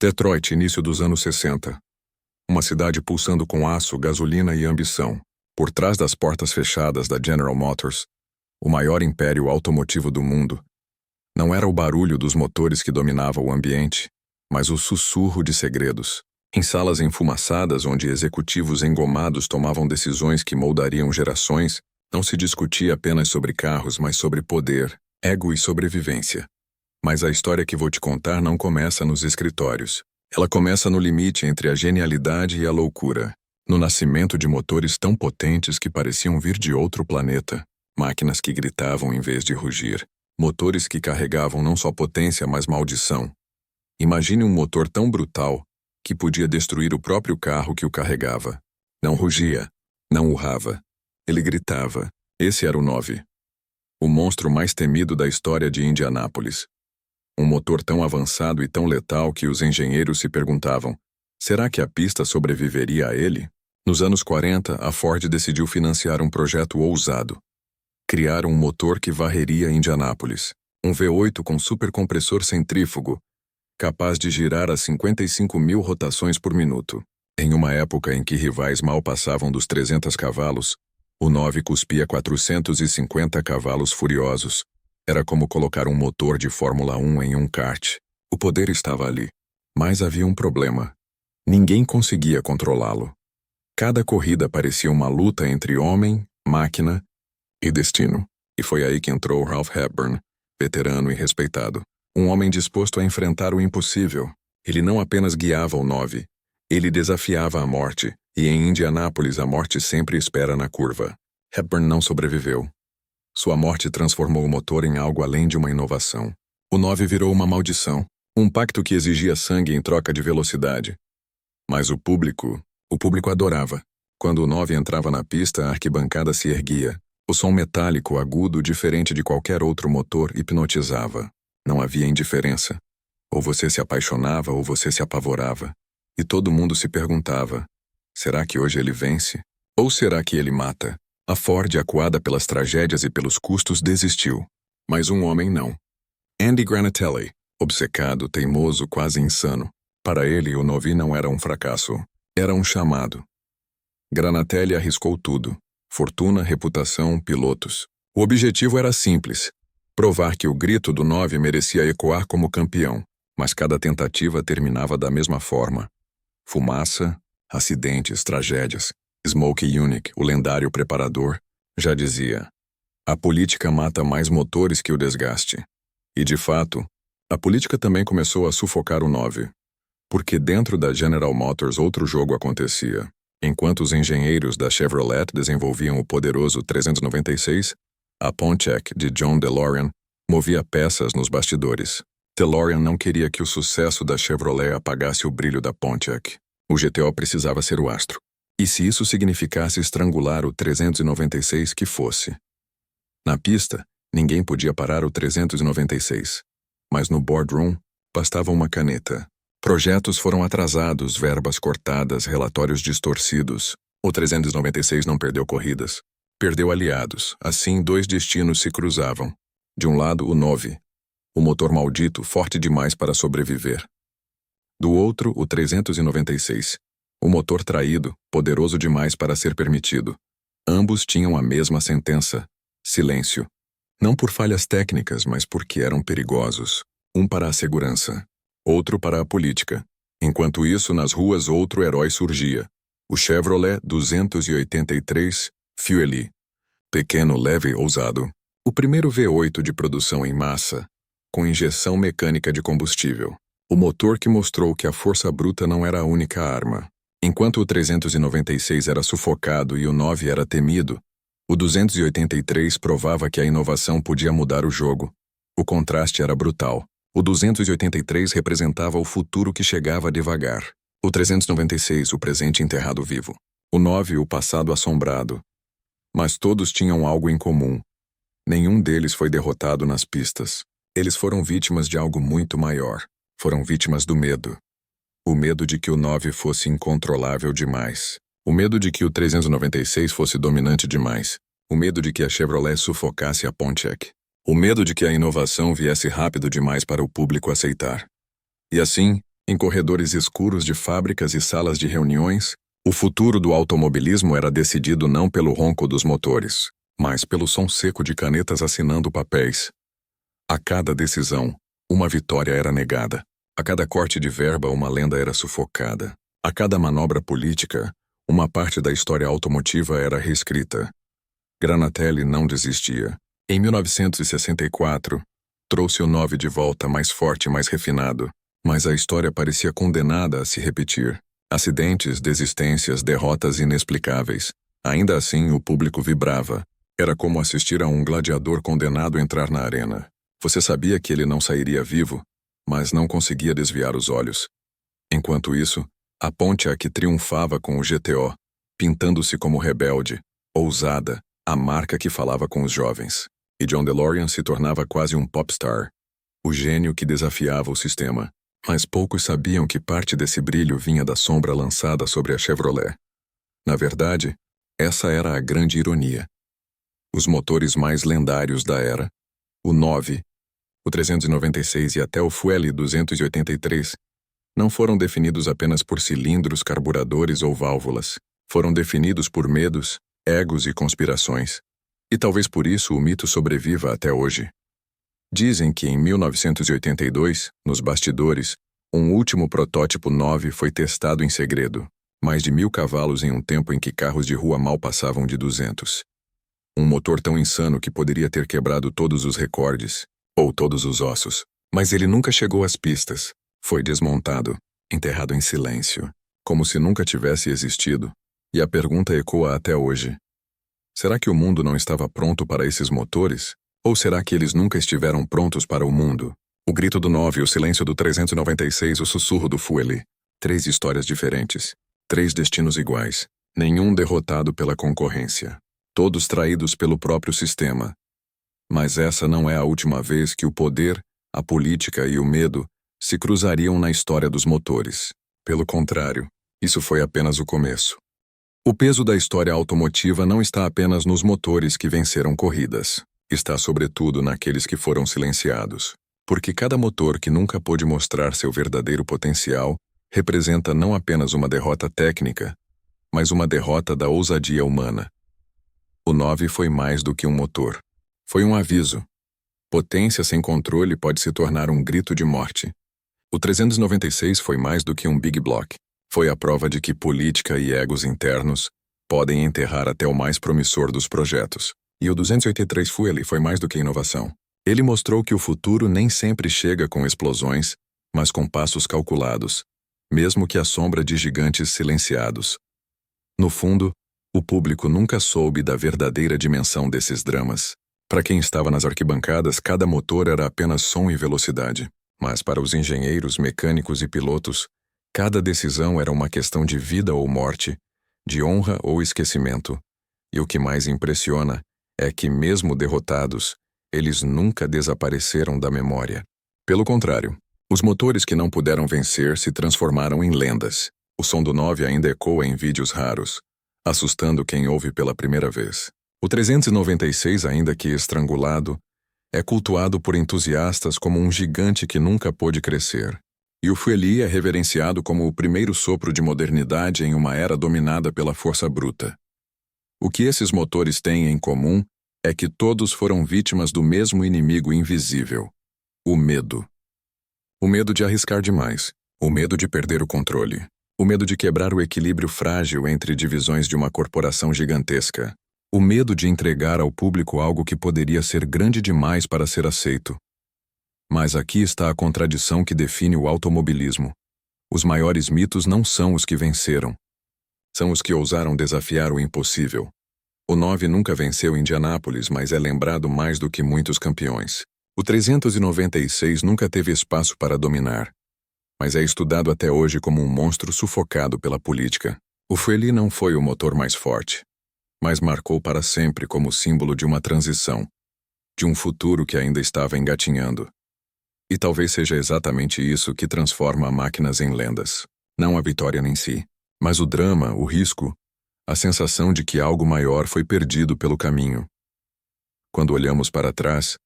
Detroit, início dos anos 60. Uma cidade pulsando com aço, gasolina e ambição. Por trás das portas fechadas da General Motors, o maior império automotivo do mundo, não era o barulho dos motores que dominava o ambiente, mas o sussurro de segredos. Em salas enfumaçadas onde executivos engomados tomavam decisões que moldariam gerações, não se discutia apenas sobre carros, mas sobre poder, ego e sobrevivência. Mas a história que vou te contar não começa nos escritórios. Ela começa no limite entre a genialidade e a loucura. No nascimento de motores tão potentes que pareciam vir de outro planeta. Máquinas que gritavam em vez de rugir. Motores que carregavam não só potência, mas maldição. Imagine um motor tão brutal que podia destruir o próprio carro que o carregava. Não rugia, não urrava. Ele gritava. Esse era o 9. O monstro mais temido da história de Indianápolis. Um motor tão avançado e tão letal que os engenheiros se perguntavam: será que a pista sobreviveria a ele? Nos anos 40, a Ford decidiu financiar um projeto ousado. Criar um motor que varreria Indianápolis. Um V8 com supercompressor centrífugo, capaz de girar a 55.000 rotações por minuto. Em uma época em que rivais mal passavam dos 300 cavalos, o 9 cuspia 450 cavalos furiosos. Era como colocar um motor de Fórmula 1 em um kart. O poder estava ali. Mas havia um problema. Ninguém conseguia controlá-lo. Cada corrida parecia uma luta entre homem, máquina e destino. E foi aí que entrou Ralph Hepburn, veterano e respeitado. Um homem disposto a enfrentar o impossível. Ele não apenas guiava o 9, ele desafiava a morte, e em Indianápolis a morte sempre espera na curva. Hepburn não sobreviveu. Sua morte transformou o motor em algo além de uma inovação. O 9 virou uma maldição, um pacto que exigia sangue em troca de velocidade. Mas o público adorava. Quando o 9 entrava na pista, a arquibancada se erguia. O som metálico, agudo, diferente de qualquer outro motor, hipnotizava. Não havia indiferença. Ou você se apaixonava ou você se apavorava. E todo mundo se perguntava: será que hoje ele vence? Ou será que ele mata? A Ford, acuada pelas tragédias e pelos custos, desistiu. Mas um homem não. Andy Granatelli, obcecado, teimoso, quase insano. Para ele, o 9 não era um fracasso. Era um chamado. Granatelli arriscou tudo. Fortuna, reputação, pilotos. O objetivo era simples: provar que o grito do 9 merecia ecoar como campeão. Mas cada tentativa terminava da mesma forma. Fumaça, acidentes, tragédias. Smokey Yunick, o lendário preparador, já dizia: a política mata mais motores que o desgaste. E de fato, a política também começou a sufocar o 9. Porque dentro da General Motors outro jogo acontecia. Enquanto os engenheiros da Chevrolet desenvolviam o poderoso 396, a Pontiac de John DeLorean movia peças nos bastidores. DeLorean não queria que o sucesso da Chevrolet apagasse o brilho da Pontiac. O GTO precisava ser o astro. E se isso significasse estrangular o 396, que fosse. Na pista, ninguém podia parar o 396. Mas no boardroom, bastava uma caneta. Projetos foram atrasados, verbas cortadas, relatórios distorcidos. O 396 não perdeu corridas. Perdeu aliados. Assim, dois destinos se cruzavam. De um lado, o 9. O motor maldito, forte demais para sobreviver. Do outro, o 396. O motor traído, poderoso demais para ser permitido. Ambos tinham a mesma sentença: silêncio. Não por falhas técnicas, mas porque eram perigosos. Um para a segurança, outro para a política. Enquanto isso, nas ruas outro herói surgia. O Chevrolet 283 Fuelie. Pequeno, leve e ousado. O primeiro V8 de produção em massa, com injeção mecânica de combustível. O motor que mostrou que a força bruta não era a única arma. Enquanto o 396 era sufocado e o 9 era temido, o 283 provava que a inovação podia mudar o jogo. O contraste era brutal. O 283 representava o futuro que chegava devagar. O 396, o presente enterrado vivo. O 9, o passado assombrado. Mas todos tinham algo em comum. Nenhum deles foi derrotado nas pistas. Eles foram vítimas de algo muito maior. Foram vítimas do medo. O medo de que o 9 fosse incontrolável demais. O medo de que o 396 fosse dominante demais. O medo de que a Chevrolet sufocasse a Pontiac. O medo de que a inovação viesse rápido demais para o público aceitar. E assim, Em corredores escuros de fábricas e salas de reuniões, o futuro do automobilismo era decidido não pelo ronco dos motores, mas pelo som seco de canetas assinando papéis. A cada decisão, uma vitória era negada. A cada corte de verba, uma lenda era sufocada. A cada manobra política, uma parte da história automotiva era reescrita. Granatelli não desistia. Em 1964, trouxe o 9 de volta mais forte e mais refinado, mas a história parecia condenada a se repetir. Acidentes, desistências, derrotas inexplicáveis. Ainda assim, o público vibrava. Era como assistir a um gladiador condenado a entrar na arena. Você sabia que ele não sairia vivo, mas não conseguia desviar os olhos. Enquanto isso, a Pontiac triunfava com o GTO, pintando-se como rebelde, ousada, a marca que falava com os jovens. E John DeLorean se tornava quase um popstar, o gênio que desafiava o sistema. Mas poucos sabiam que parte desse brilho vinha da sombra lançada sobre a Chevrolet. Na verdade, essa era a grande ironia. Os motores mais lendários da era, o 9, o 396 e até o Fuel 283, não foram definidos apenas por cilindros, carburadores ou válvulas. Foram definidos por medos, egos e conspirações. E talvez por isso o mito sobreviva até hoje. Dizem que em 1982, nos bastidores, um último protótipo 9 foi testado em segredo. Mais de 1000 cavalos em um tempo em que carros de rua mal passavam de 200. Um motor tão insano que poderia ter quebrado todos os recordes, ou todos os ossos. Mas ele nunca chegou às pistas. Foi desmontado, enterrado em silêncio, como se nunca tivesse existido. E a pergunta ecoa até hoje. Será que o mundo não estava pronto para esses motores? Ou será que eles nunca estiveram prontos para o mundo? O grito do 9, o silêncio do 396, o sussurro do Fuel. 3 histórias diferentes. 3 destinos iguais. Nenhum derrotado pela concorrência. Todos traídos pelo próprio sistema. Mas essa não é a última vez que o poder, a política e o medo se cruzariam na história dos motores. Pelo contrário, isso foi apenas o começo. O peso da história automotiva não está apenas nos motores que venceram corridas. Está sobretudo naqueles que foram silenciados. Porque cada motor que nunca pôde mostrar seu verdadeiro potencial representa não apenas uma derrota técnica, mas uma derrota da ousadia humana. O 9 foi mais do que um motor. Foi um aviso. Potência sem controle pode se tornar um grito de morte. O 396 foi mais do que um Big Block. Foi a prova de que política e egos internos podem enterrar até o mais promissor dos projetos. E o 283 Fuel foi mais do que inovação. Ele mostrou que o futuro nem sempre chega com explosões, mas com passos calculados, mesmo que à sombra de gigantes silenciados. No fundo, o público nunca soube da verdadeira dimensão desses dramas. Para quem estava nas arquibancadas, cada motor era apenas som e velocidade. Mas para os engenheiros, mecânicos e pilotos, cada decisão era uma questão de vida ou morte, de honra ou esquecimento. E o que mais impressiona é que, mesmo derrotados, eles nunca desapareceram da memória. Pelo contrário, os motores que não puderam vencer se transformaram em lendas. O som do 9 ainda ecoa em vídeos raros, assustando quem ouve pela primeira vez. O 396, ainda que estrangulado, é cultuado por entusiastas como um gigante que nunca pôde crescer. E o Fuel é reverenciado como o primeiro sopro de modernidade em uma era dominada pela força bruta. O que esses motores têm em comum é que todos foram vítimas do mesmo inimigo invisível: o medo. O medo de arriscar demais, o medo de perder o controle, o medo de quebrar o equilíbrio frágil entre divisões de uma corporação gigantesca, o medo de entregar ao público algo que poderia ser grande demais para ser aceito. Mas aqui está a contradição que define o automobilismo. Os maiores mitos não são os que venceram. São os que ousaram desafiar o impossível. O 9 nunca venceu Indianápolis, mas é lembrado mais do que muitos campeões. O 396 nunca teve espaço para dominar, mas é estudado até hoje como um monstro sufocado pela política. O Fuel não foi o motor mais forte, mas marcou para sempre como símbolo de uma transição, de um futuro que ainda estava engatinhando. E talvez seja exatamente isso que transforma máquinas em lendas. Não a vitória em si, mas o drama, o risco, a sensação de que algo maior foi perdido pelo caminho. Quando olhamos para trás,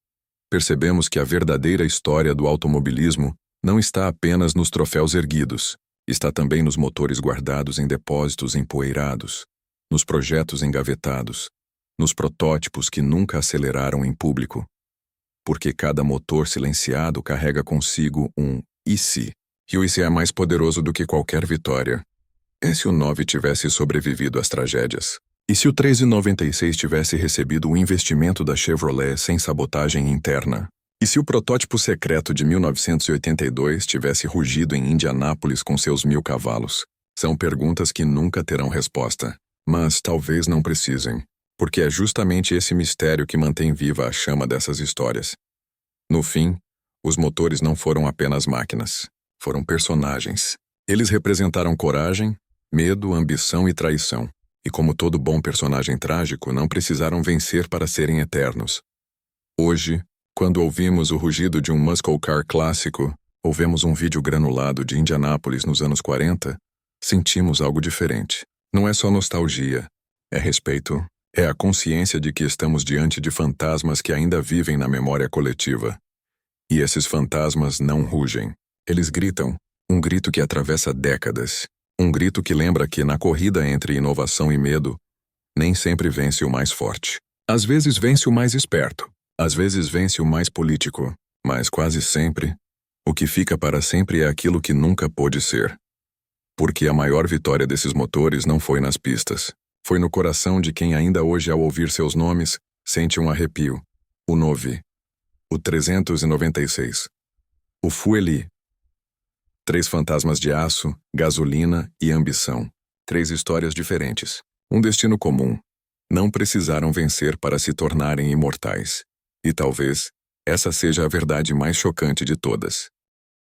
percebemos que a verdadeira história do automobilismo não está apenas nos troféus erguidos, está também nos motores guardados em depósitos empoeirados, nos projetos engavetados, nos protótipos que nunca aceleraram em público. Porque cada motor silenciado carrega consigo um "e se?". E o "e se" é mais poderoso do que qualquer vitória. E se o 9 tivesse sobrevivido às tragédias? E se o 1396 tivesse recebido o investimento da Chevrolet sem sabotagem interna? E se o protótipo secreto de 1982 tivesse rugido em Indianápolis com seus 1000 cavalos? São perguntas que nunca terão resposta. Mas talvez não precisem, porque é justamente esse mistério que mantém viva a chama dessas histórias. No fim, os motores não foram apenas máquinas, foram personagens. Eles representaram coragem, medo, ambição e traição. E como todo bom personagem trágico, não precisaram vencer para serem eternos. Hoje, quando ouvimos o rugido de um muscle car clássico, ou vemos um vídeo granulado de Indianápolis nos anos 40, sentimos algo diferente. Não é só nostalgia, é respeito, é a consciência de que estamos diante de fantasmas que ainda vivem na memória coletiva. E esses fantasmas não rugem. Eles gritam, um grito que atravessa décadas. Um grito que lembra que, na corrida entre inovação e medo, nem sempre vence o mais forte. Às vezes vence o mais esperto, às vezes vence o mais político, mas quase sempre, o que fica para sempre é aquilo que nunca pôde ser. Porque a maior vitória desses motores não foi nas pistas. Foi no coração de quem ainda hoje, ao ouvir seus nomes, sente um arrepio. O 9. O 396. O Fueli. 3 fantasmas de aço, gasolina e ambição. 3 histórias diferentes. Um destino comum. Não precisaram vencer para se tornarem imortais. E talvez essa seja a verdade mais chocante de todas.